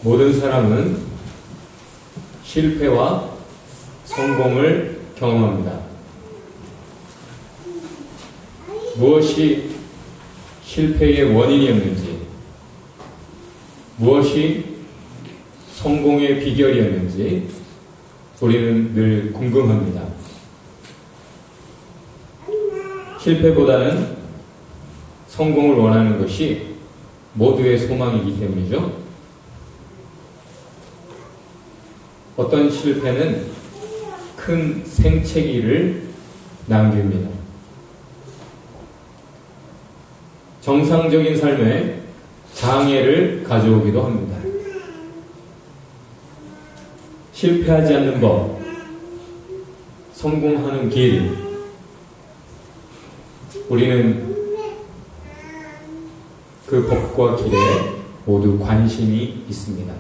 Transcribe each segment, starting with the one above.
모든 사람은 실패와 성공을 경험합니다. 무엇이 실패의 원인이었는지, 무엇이 성공의 비결이었는지 우리는 늘 궁금합니다. 실패보다는 성공을 원하는 것이 모두의 소망이기 때문이죠. 어떤 실패는 큰 생채기를 남깁니다. 정상적인 삶에 장애를 가져오기도 합니다. 실패하지 않는 법, 성공하는 길, 우리는 그 법과 길에 모두 관심이 있습니다.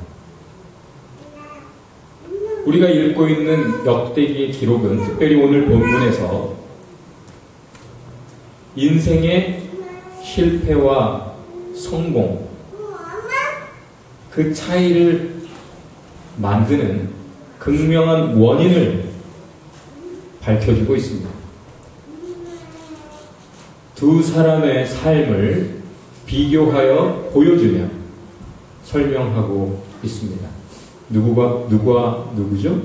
우리가 읽고 있는 역대기의 기록은 특별히 오늘 본문에서 인생의 실패와 성공, 그 차이를 만드는 극명한 원인을 밝혀주고 있습니다. 두 사람의 삶을 비교하여 보여주며 설명하고 있습니다. 누구와 누구죠?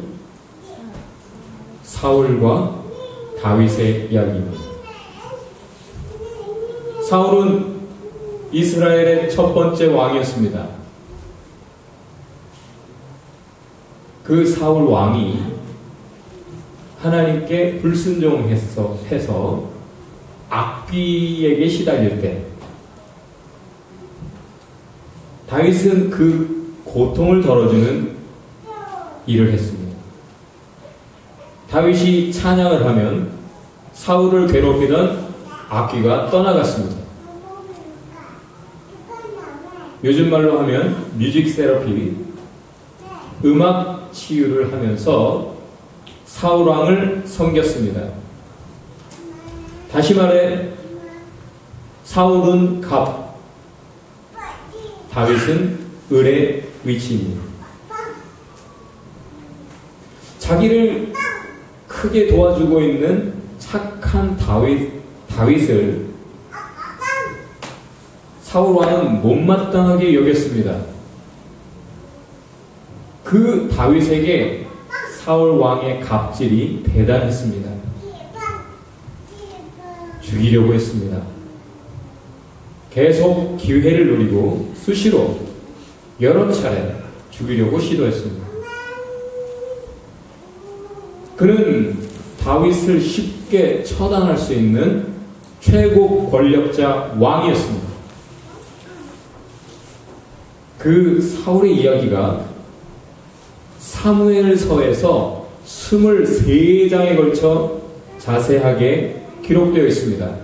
사울과 다윗의 이야기입니다. 사울은 이스라엘의 첫 번째 왕이었습니다. 그 사울 왕이 하나님께 불순종해서 악귀에게 시달릴 때 다윗은 그 고통을 덜어주는 일을 했습니다. 다윗이 찬양을 하면 사울을 괴롭히던 악귀가 떠나갔습니다. 요즘 말로 하면 뮤직 세러피, 음악 치유를 하면서 사울 왕을 섬겼습니다. 다시 말해 사울은 갑, 다윗은 을의 위치입니다. 자기를 크게 도와주고 있는 착한 다윗을 사울 왕은 못마땅하게 여겼습니다. 그 다윗에게 사울 왕의 갑질이 대단했습니다. 죽이려고 했습니다. 계속 기회를 노리고 수시로 여러 차례 죽이려고 시도했습니다. 그는 다윗을 쉽게 처단할 수 있는 최고 권력자 왕이었습니다. 그 사울의 이야기가 사무엘서에서 23장에 걸쳐 자세하게 기록되어 있습니다.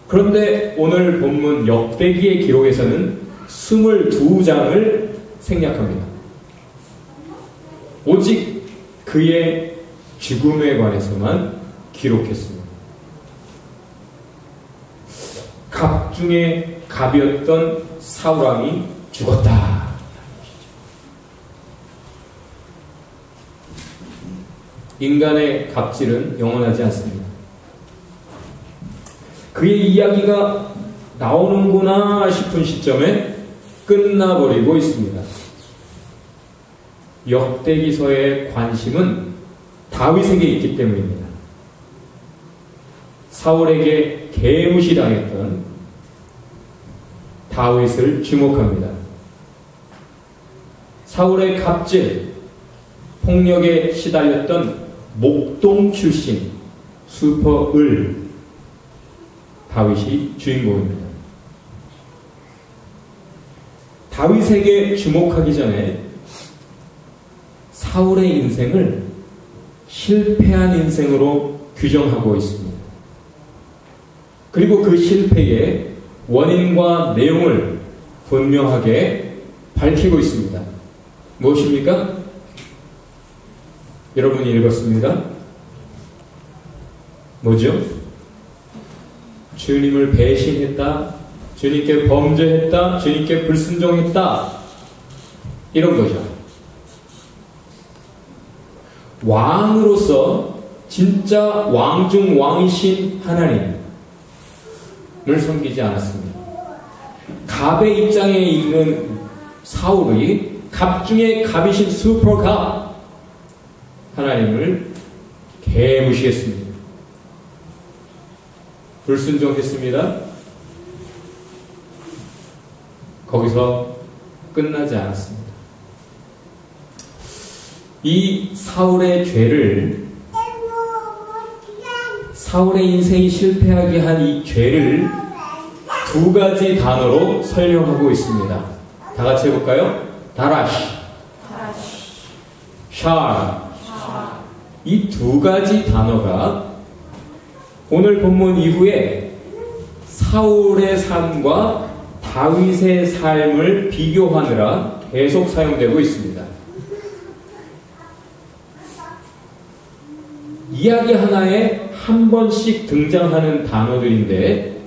그런데 오늘 본문 역대기의 기록에서는 22장을 생략합니다. 오직 그의 죽음에 관해서만 기록했습니다. 갑 중에 갑이었던 사울왕이 죽었다. 인간의 갑질은 영원하지 않습니다. 그의 이야기가 나오는구나 싶은 시점에 끝나버리고 있습니다. 역대기서의 관심은 다윗에게 있기 때문입니다. 사울에게 개무시당했던 다윗을 주목합니다. 사울의 갑질, 폭력에 시달렸던 목동 출신 슈퍼을 다윗이 주인공입니다. 다윗에게 주목하기 전에 사울의 인생을 실패한 인생으로 규정하고 있습니다. 그리고 그 실패의 원인과 내용을 분명하게 밝히고 있습니다. 무엇입니까? 여러분이 읽었습니다. 뭐죠? 주님을 배신했다, 주님께 범죄했다, 주님께 불순종했다, 이런 거죠. 왕으로서 진짜 왕 중 왕이신 하나님을 섬기지 않았습니다. 갑의 입장에 있는 사울이 갑 중에 갑이신 슈퍼갑 하나님을 개무시했습니다. 불순종했습니다. 거기서 끝나지 않았습니다. 이 사울의 죄를, 사울의 인생이 실패하게 한 이 죄를 두 가지 단어로 설명하고 있습니다. 다 같이 해볼까요? 다라시, 샤. 이 두 가지 단어가 오늘 본문 이후에 사울의 삶과 다윗의 삶을 비교하느라 계속 사용되고 있습니다. 이야기 하나에 한 번씩 등장하는 단어들인데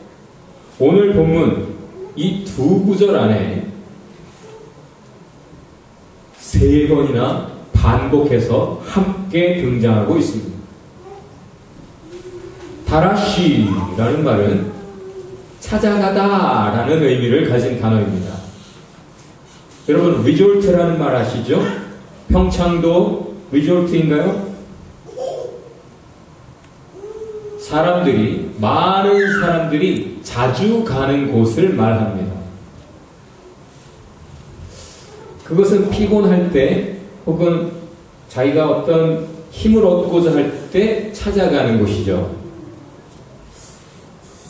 오늘 본문 이 두 구절 안에 세 번이나 반복해서 함께 등장하고 있습니다. 다라시라는 말은 찾아가다 라는 의미를 가진 단어입니다. 여러분 리조트라는 말 아시죠? 평창도 리조트인가요? 많은 사람들이 자주 가는 곳을 말합니다. 그것은 피곤할 때 혹은 자기가 어떤 힘을 얻고자 할 때 찾아가는 곳이죠.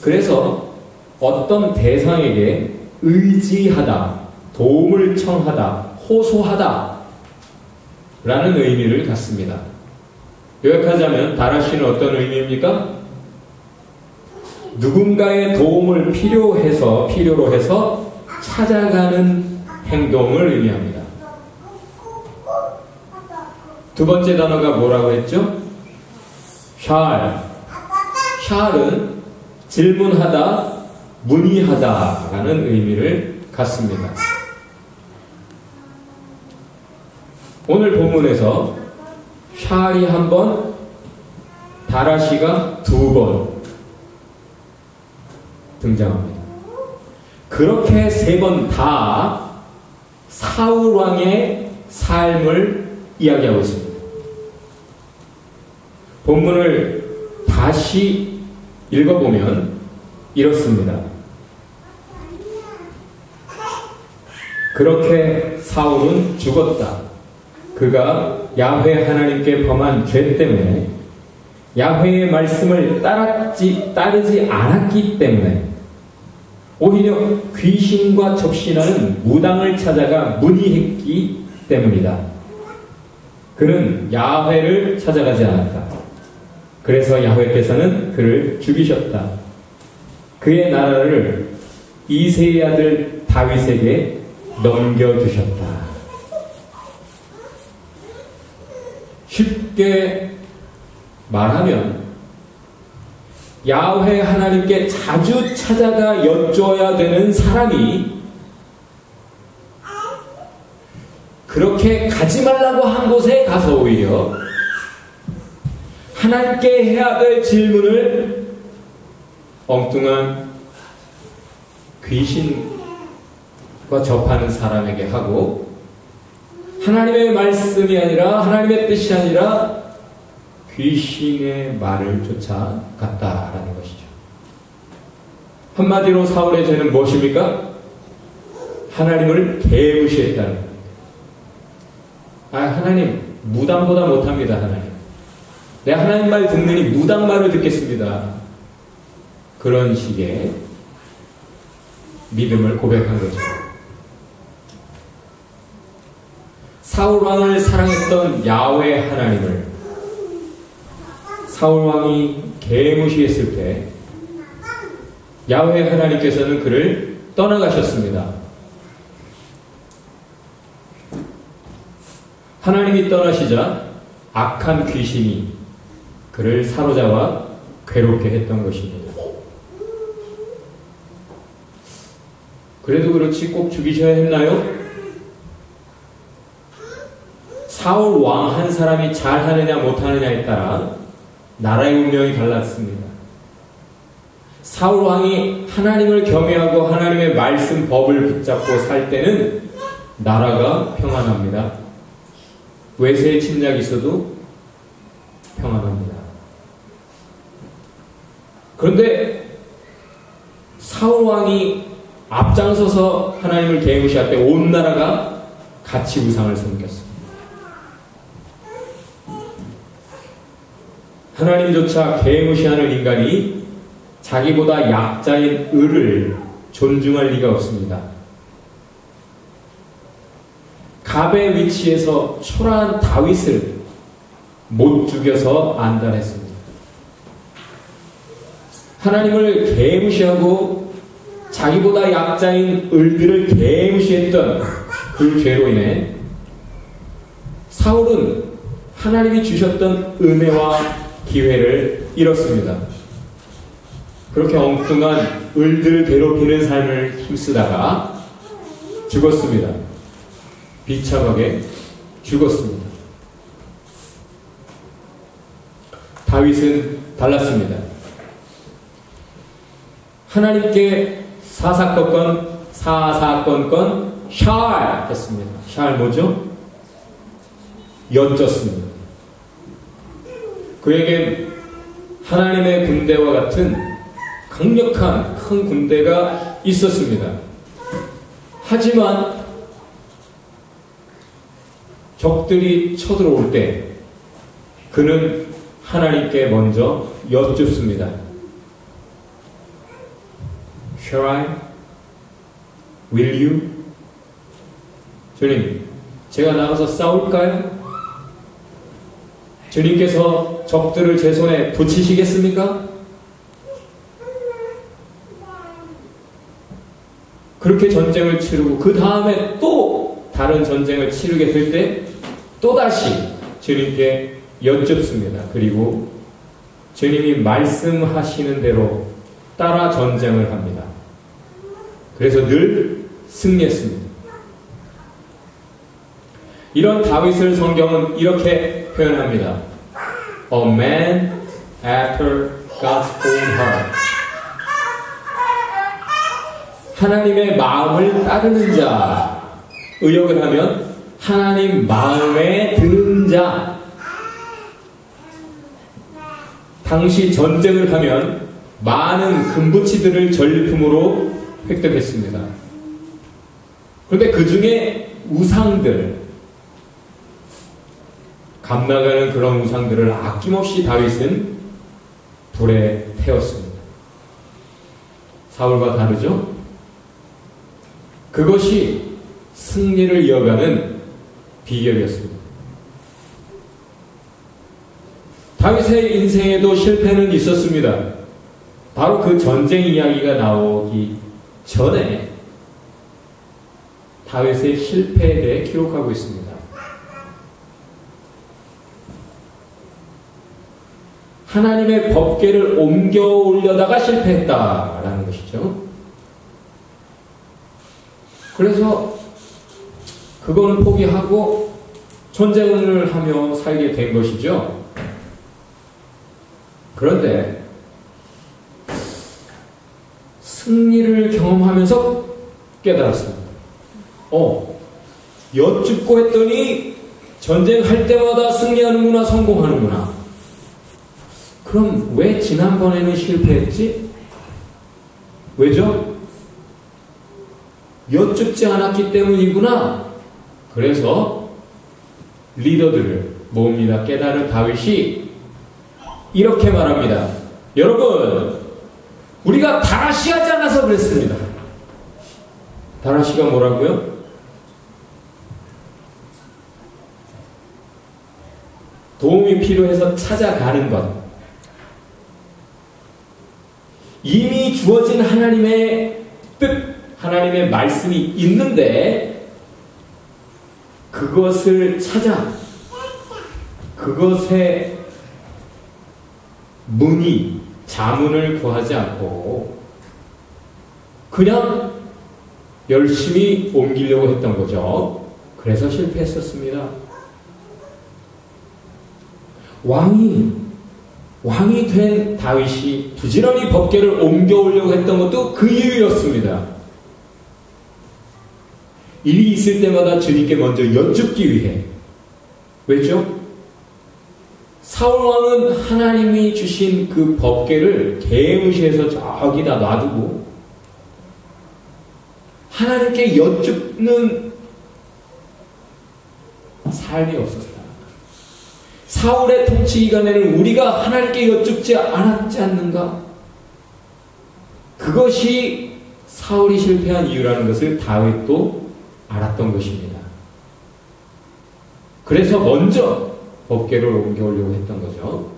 그래서 어떤 대상에게 의지하다, 도움을 청하다, 호소하다 라는 의미를 갖습니다. 요약하자면 다라시는 어떤 의미입니까? 누군가의 도움을 필요로 해서 찾아가는 행동을 의미합니다. 두 번째 단어가 뭐라고 했죠? 샬은 질문하다, 문의하다 라는 의미를 갖습니다. 오늘 본문에서 샬이 한 번, 다라시가 두 번 등장합니다. 그렇게 세 번 다 사울 왕의 삶을 이야기하고 있습니다. 본문을 다시 읽어보면 이렇습니다. 그렇게 사울은 죽었다. 그가 야훼 하나님께 범한 죄 때문에 야훼의 말씀을 따르지 않았기 때문에 오히려 귀신과 접신하는 무당을 찾아가 문의했기 때문이다. 그는 야훼를 찾아가지 않았다. 그래서 야훼께서는 그를 죽이셨다. 그의 나라를 이새의 아들 다윗에게 넘겨주셨다. 쉽게 말하면 야훼 하나님께 자주 찾아가 여쭤야 되는 사람이 그렇게 가지 말라고 한 곳에 가서 오히려 하나님께 해야 될 질문을 엉뚱한 귀신과 접하는 사람에게 하고 하나님의 말씀이 아니라 하나님의 뜻이 아니라 귀신의 말을 쫓아갔다라는 것이죠. 한마디로 사울의 죄는 무엇입니까? 하나님을 개무시했다는 겁니다. 하나님 무당보다 못합니다. 하나님 내가 하나님 말 듣느니 무당 말을 듣겠습니다. 그런 식의 믿음을 고백한 거죠. 사울 왕을 사랑했던 야훼 하나님을 사울 왕이 개무시했을 때 야훼 하나님께서는 그를 떠나가셨습니다. 하나님이 떠나시자 악한 귀신이 그를 사로잡아 괴롭게 했던 것입니다. 그래도 그렇지 꼭 죽이셔야 했나요? 사울 왕 한 사람이 잘하느냐 못하느냐에 따라 나라의 운명이 달랐습니다. 사울 왕이 하나님을 경외하고 하나님의 말씀 법을 붙잡고 살 때는 나라가 평안합니다. 외세의 침략이 있어도 평안합니다. 그런데 사울 왕이 앞장서서 하나님을 계무시할 때 온 나라가 같이 우상을 섬겼습니다. 하나님조차 계무시하는 인간이 자기보다 약자인 을을 존중할 리가 없습니다. 갑의 위치에서 초라한 다윗을 못 죽여서 안달했습니다. 하나님을 계무시하고 자기보다 약자인 을들을 계무시했던 그 죄로 인해 사울은 하나님이 주셨던 은혜와 기회를 잃었습니다. 그렇게 엉뚱한 을들을 괴롭히는 삶을 힘쓰다가 죽었습니다. 비참하게 죽었습니다. 다윗은 달랐습니다. 하나님께 사사건건 샬 했습니다. 샬 뭐죠? 여쭙습니다. 그에게 하나님의 군대와 같은 강력한 큰 군대가 있었습니다. 하지만 적들이 쳐들어올 때 그는 하나님께 먼저 여쭙습니다. Shall I? Will you? 주님, 제가 나가서 싸울까요? 주님께서 적들을 제 손에 붙이시겠습니까? 그렇게 전쟁을 치르고 그 다음에 또 다른 전쟁을 치르게 될 때 또다시 주님께 여쭙습니다. 그리고 주님이 말씀하시는 대로 따라 전쟁을 합니다. 그래서 늘 승리했습니다. 이런 다윗을 성경은 이렇게 표현합니다. A man after God's own heart. 하나님의 마음을 따르는 자. 의역을 하면 하나님 마음에 드는 자. 당시 전쟁을 하면 많은 금부치들을 전리품으로 획득했습니다. 그런데 그 중에 우상들, 감나가는 그런 우상들을 아낌없이 다윗은 불에 태웠습니다. 사울과 다르죠? 그것이 승리를 이어가는 비결이었습니다. 다윗의 인생에도 실패는 있었습니다. 바로 그 전쟁 이야기가 나오기 전에 다윗의 실패에 대해 기록하고 있습니다. 하나님의 법궤를 옮겨 올려다가 실패했다라는 것이죠. 그래서 그거는 포기하고 전쟁을 하며 살게 된 것이죠. 그런데 승리를 경험하면서 깨달았습니다. 여쭙고 했더니 전쟁할 때마다 승리하는구나, 성공하는구나. 그럼 왜 지난번에는 실패했지? 왜죠? 여쭙지 않았기 때문이구나. 그래서 리더들을 모읍니다. 깨달은 다윗이 이렇게 말합니다. 여러분, 우리가 다라시 하지 않아서 그랬습니다. 다라시가 뭐라고요? 도움이 필요해서 찾아가는 것. 이미 주어진 하나님의 뜻, 하나님의 말씀이 있는데 그것을 찾아 그것의 자문을 구하지 않고 그냥 열심히 옮기려고 했던 거죠. 그래서 실패했었습니다. 왕이 된 다윗이 부지런히 법궤를 옮겨오려고 했던 것도 그 이유였습니다. 일이 있을 때마다 주님께 먼저 여쭙기 위해. 왜죠? 사울왕은 하나님이 주신 그 법궤를 개무시해서 저기다 놔두고 하나님께 여쭙는 삶이 없었다. 사울의 통치 기간에는 우리가 하나님께 여쭙지 않았지 않는가? 그것이 사울이 실패한 이유라는 것을 다윗도 알았던 것입니다. 그래서 먼저 법궤를 옮겨오려고 했던 거죠.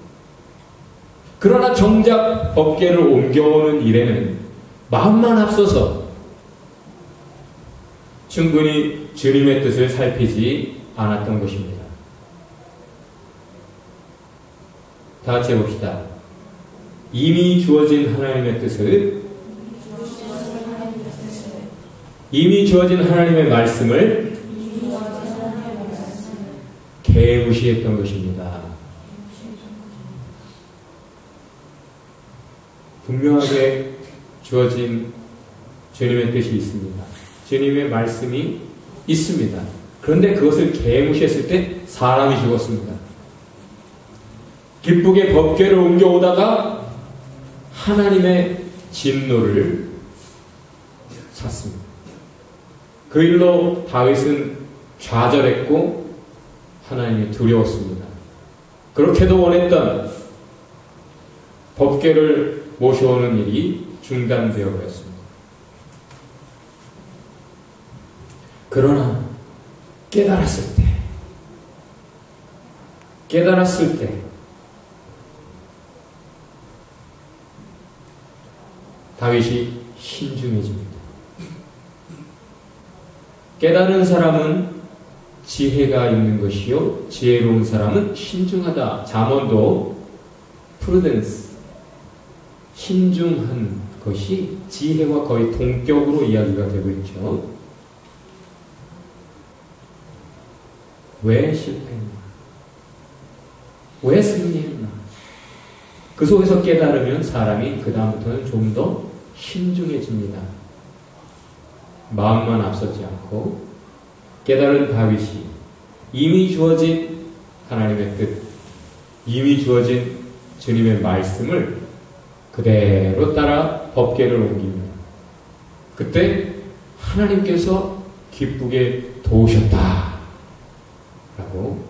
그러나 정작 법궤를 옮겨오는 일에는 마음만 앞서서 충분히 주님의 뜻을 살피지 않았던 것입니다. 다 같이 해봅시다. 이미 주어진 하나님의 뜻을, 이미 주어진 하나님의 말씀을 개무시했던 것입니다. 분명하게 주어진 주님의 뜻이 있습니다. 주님의 말씀이 있습니다. 그런데 그것을 개무시했을 때 사람이 죽었습니다. 기쁘게 법궤를 옮겨오다가 하나님의 진노를 샀습니다. 그 일로 다윗은 좌절했고 하나님이 두려웠습니다. 그렇게도 원했던 법궤를 모셔오는 일이 중단되어 버렸습니다. 그러나 깨달았을 때 다윗이 신중해집니다. 깨달은 사람은 지혜가 있는 것이요 지혜로운 사람은 신중하다. 잠언도 프루덴스, 신중한 것이 지혜와 거의 동격으로 이야기가 되고 있죠. 왜 실패했나? 왜 승리했나? 그 속에서 깨달으면 사람이 그 다음부터는 좀 더 신중해집니다. 마음만 앞서지 않고 깨달은 다윗이 이미 주어진 하나님의 뜻, 이미 주어진 주님의 말씀을 그대로 따라 법궤를 옮깁니다. 그때 하나님께서 기쁘게 도우셨다 라고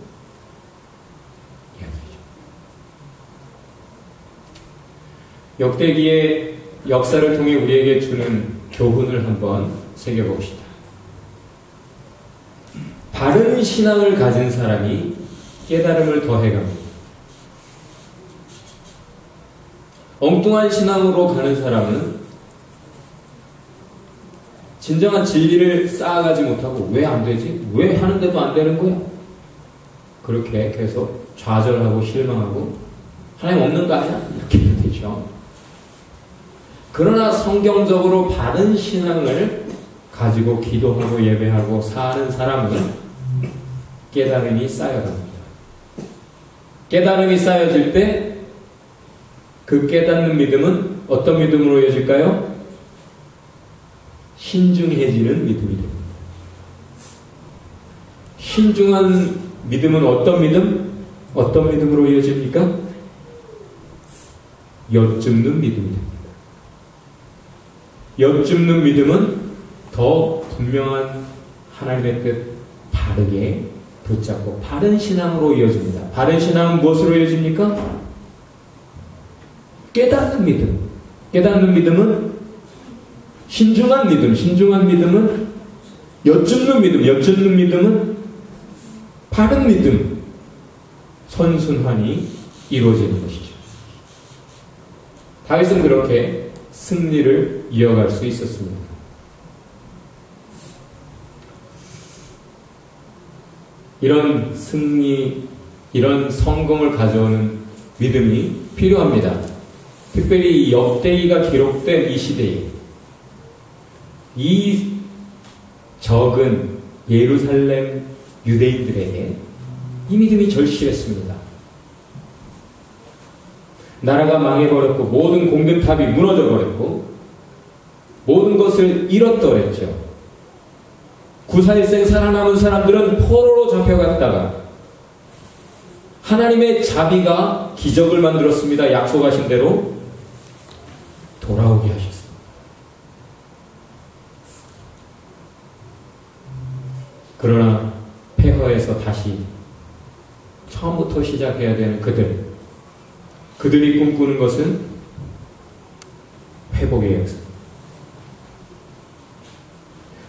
이야기하죠. 역대기의 역사를 통해 우리에게 주는 교훈을 한번 새겨봅시다. 바른 신앙을 가진 사람이 깨달음을 더해갑니다. 엉뚱한 신앙으로 가는 사람은 진정한 진리를 쌓아가지 못하고 왜 안 되지? 왜 하는데도 안 되는 거야? 그렇게 계속 좌절하고 실망하고 하나님 없는 거 아니야? 이렇게 되죠. 그러나 성경적으로 바른 신앙을 가지고 기도하고 예배하고 사는 사람은 깨달음이 쌓여갑니다. 깨달음이 쌓여질 때 그 깨닫는 믿음은 어떤 믿음으로 이어질까요? 신중해지는 믿음이 됩니다. 신중한 믿음은 어떤 믿음? 어떤 믿음으로 이어집니까? 여쭙는 믿음이 됩니다. 여쭙는 믿음은 더 분명한 하나님의 뜻 바르게 붙잡고 바른 신앙으로 이어집니다. 바른 신앙은 무엇으로 이어집니까? 깨닫는 믿음. 깨닫는 믿음은 신중한 믿음. 신중한 믿음은 여쭙는 믿음. 여쭙는 믿음은 바른 믿음. 선순환이 이루어지는 것이죠. 다윗은 그렇게 승리를 이어갈 수 있었습니다. 이런 승리, 이런 성공을 가져오는 믿음이 필요합니다. 특별히 역대기가 기록된 이 시대에 이 적은 예루살렘 유대인들에게 이 믿음이 절실했습니다. 나라가 망해버렸고 모든 공든탑이 무너져버렸고 모든 것을 잃었더랬죠. 구사일생 살아남은 사람들은 포로로 잡혀갔다가 하나님의 자비가 기적을 만들었습니다. 약속하신 대로 돌아오게 하셨습니다. 그러나 폐허에서 다시 처음부터 시작해야 되는 그들이 꿈꾸는 것은 회복의 역사.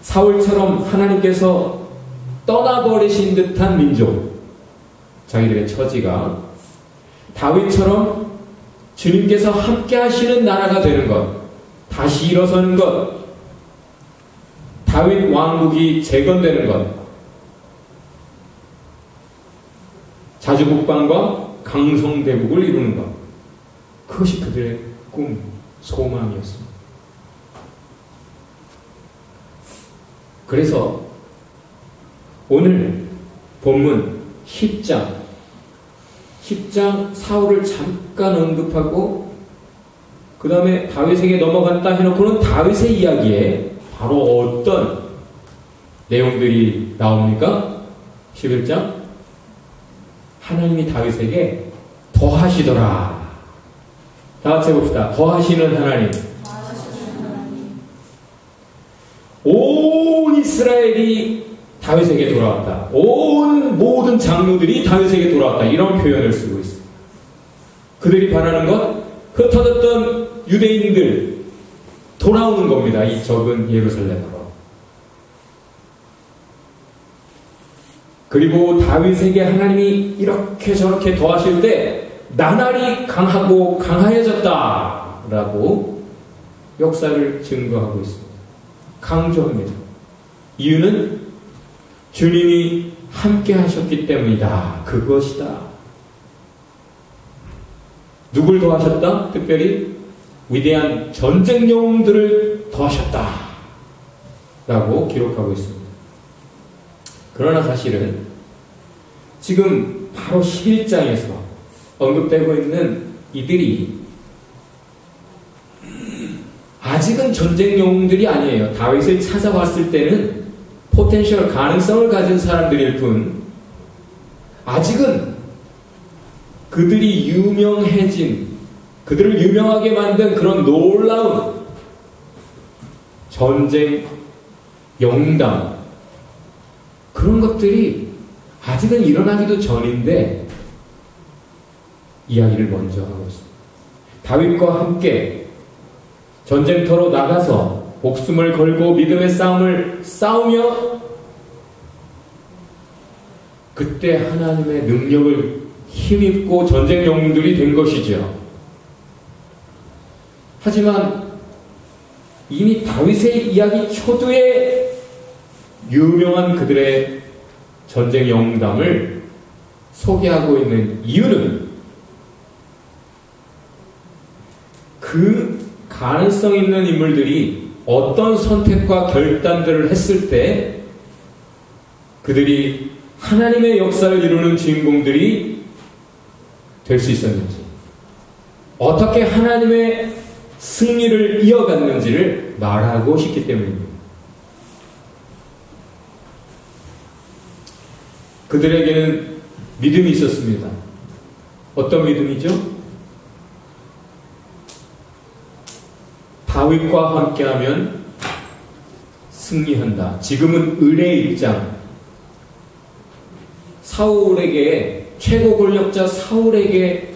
사울처럼 하나님께서 떠나버리신 듯한 민족, 자기들의 처지가 다윗처럼 주님께서 함께 하시는 나라가 되는 것, 다시 일어서는 것, 다윗 왕국이 재건되는 것, 자주국방과 강성대국을 이루는 것, 그것이 그들의 꿈, 소망이었습니다. 그래서 오늘 본문 10장 사울을 잠깐 언급하고 그 다음에 다윗에게 넘어갔다 해놓고는 다윗의 이야기에 바로 어떤 내용들이 나옵니까? 11장 하나님이 다윗에게 더하시더라. 다 같이 해봅시다. 더하시는 하나님. 온 이스라엘이 다윗에게 돌아왔다. 온 모든 장로들이 다윗에게 돌아왔다. 이런 표현을 쓰고 있습니다. 그들이 바라는 것, 흩어졌던 유대인들 돌아오는 겁니다. 이 적은 예루살렘으로. 그리고 다윗에게 하나님이 이렇게 저렇게 더하실 때 나날이 강하고 강하여졌다라고 역사를 증거하고 있습니다. 강조합니다. 이유는 주님이 함께 하셨기 때문이다. 그것이다. 누굴 더하셨다? 특별히 위대한 전쟁 영웅들을 더하셨다. 라고 기록하고 있습니다. 그러나 사실은 지금 바로 11장에서 언급되고 있는 이들이 아직은 전쟁 영웅들이 아니에요. 다윗을 찾아왔을 때는 포텐셜, 가능성을 가진 사람들일 뿐 아직은 그들이 유명해진, 그들을 유명하게 만든 그런 놀라운 전쟁 영웅담, 그런 것들이 아직은 일어나기도 전인데 이야기를 먼저 하고 있습니다. 다윗과 함께 전쟁터로 나가서 목숨을 걸고 믿음의 싸움을 싸우며 그때 하나님의 능력을 힘입고 전쟁 영웅들이 된 것이죠. 하지만 이미 다윗의 이야기 초두에 유명한 그들의 전쟁 영웅담을 소개하고 있는 이유는 그 가능성 있는 인물들이 어떤 선택과 결단들을 했을 때 그들이 하나님의 역사를 이루는 주인공들이 될 수 있었는지, 어떻게 하나님의 승리를 이어갔는지를 말하고 싶기 때문입니다. 그들에게는 믿음이 있었습니다. 어떤 믿음이죠? 다윗과 함께하면 승리한다. 지금은 을의 입장. 사울에게, 최고 권력자 사울에게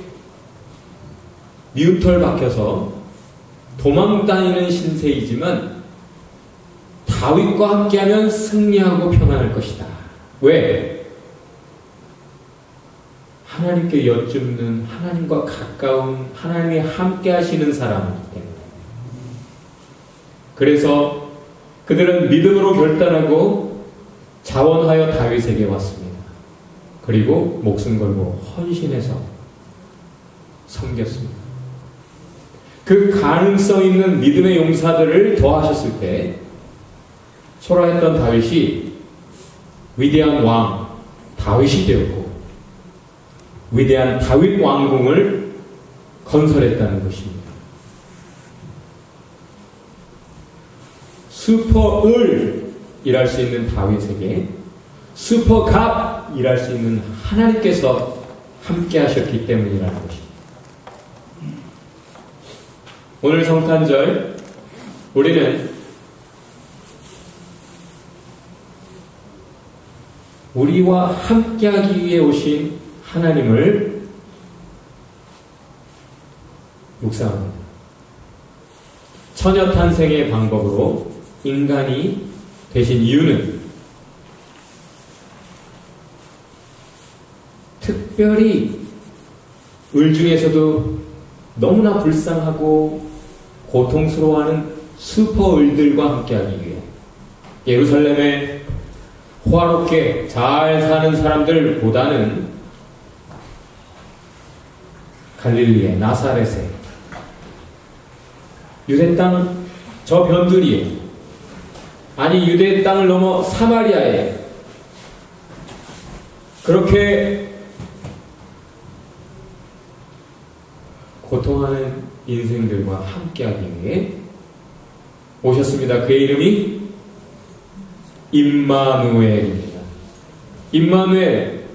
미우털 박혀서 도망다니는 신세이지만 다윗과 함께하면 승리하고 평안할 것이다. 왜? 하나님께 여쭙는, 하나님과 가까운, 하나님이 함께 하시는 사람이기 때문에. 그래서 그들은 믿음으로 결단하고 자원하여 다윗에게 왔습니다. 그리고 목숨 걸고 헌신해서 섬겼습니다. 그 가능성 있는 믿음의 용사들을 더하셨을 때 초라했던 다윗이 위대한 왕 다윗이 되었고 위대한 다윗 왕궁을 건설했다는 것입니다. 슈퍼을 일할 수 있는 다윗에게 슈퍼갑 일할 수 있는 하나님께서 함께 하셨기 때문이라는 것입니다. 오늘 성탄절 우리는 우리와 함께하기 위해 오신 하나님을 묵상합니다. 처녀탄생의 방법으로 인간이 되신 이유는 특별히 을 중에서도 너무나 불쌍하고 고통스러워하는 슈퍼을들과 함께하기 위해 예루살렘에 호화롭게 잘 사는 사람들보다는 갈릴리에 나사렛에 유대 땅 저 변두리에 아니 유대 땅을 넘어 사마리아에 그렇게 고통하는 인생들과 함께하기 위해 오셨습니다. 그의 이름이 임마누엘입니다. 임마누엘,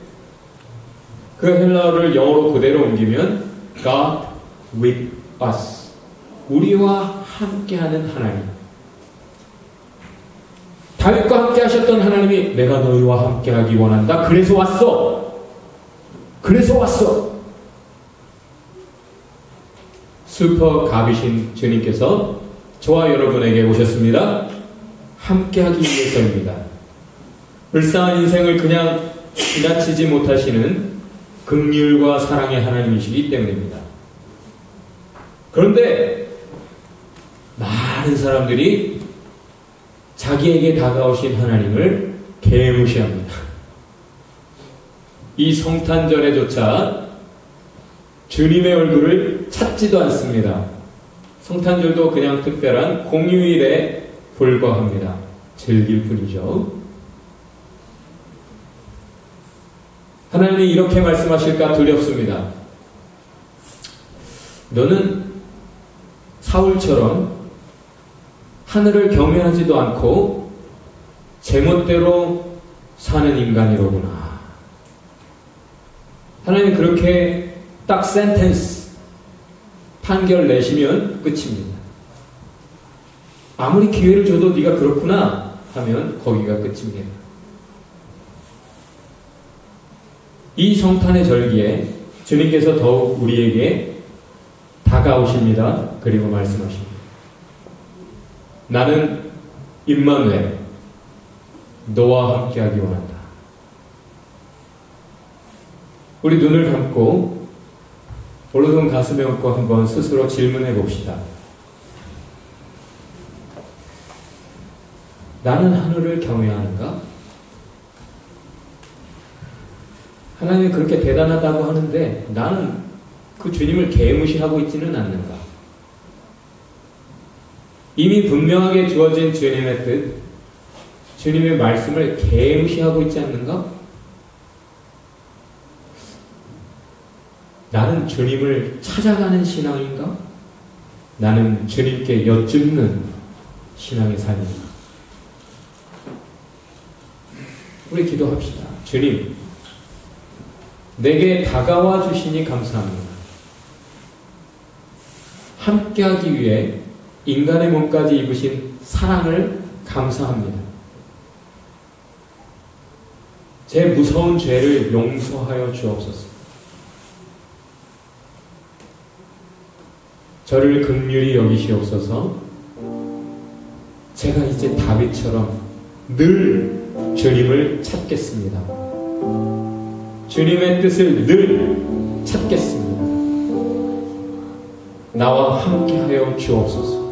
그 헬라어를 영어로 그대로 옮기면 God with us, 우리와 함께하는 하나님. 다윗과 함께 하셨던 하나님이 내가 너희와 함께하기 원한다. 그래서 왔어. 그래서 왔어. 슈퍼 갑이신 주님께서 저와 여러분에게 오셨습니다. 함께하기 위해서입니다. 불쌍한 인생을 그냥 지나치지 못하시는 긍휼과 사랑의 하나님이시기 때문입니다. 그런데 많은 사람들이 자기에게 다가오신 하나님을 개무시합니다. 이 성탄절에조차 주님의 얼굴을 찾지도 않습니다. 성탄절도 그냥 특별한 공휴일에 불과합니다. 즐길 뿐이죠. 하나님이 이렇게 말씀하실까 두렵습니다. 너는 사울처럼 하늘을 경외하지도 않고 제멋대로 사는 인간이로구나. 하나님 그렇게 딱 센텐스 판결 내시면 끝입니다. 아무리 기회를 줘도 네가 그렇구나 하면 거기가 끝입니다. 이 성탄의 절기에 주님께서 더욱 우리에게 다가오십니다. 그리고 말씀하십니다. 나는 임마누엘, 너와 함께하기 원한다. 우리 눈을 감고 오른손 가슴에 얹고 한번 스스로 질문해 봅시다. 나는 하늘을 경외하는가? 하나님이 그렇게 대단하다고 하는데 나는 그 주님을 개무시하고 있지는 않는가? 이미 분명하게 주어진 주님의 뜻, 주님의 말씀을 개무시하고 있지 않는가? 나는 주님을 찾아가는 신앙인가? 나는 주님께 여쭙는 신앙의 삶인가? 우리 기도합시다. 주님, 내게 다가와 주시니 감사합니다. 함께하기 위해 인간의 몸까지 입으신 사랑을 감사합니다. 제 무서운 죄를 용서하여 주옵소서. 저를 긍휼히 여기시옵소서. 제가 이제 다윗처럼 늘 주님을 찾겠습니다. 주님의 뜻을 늘 찾겠습니다. 나와 함께하여 주옵소서.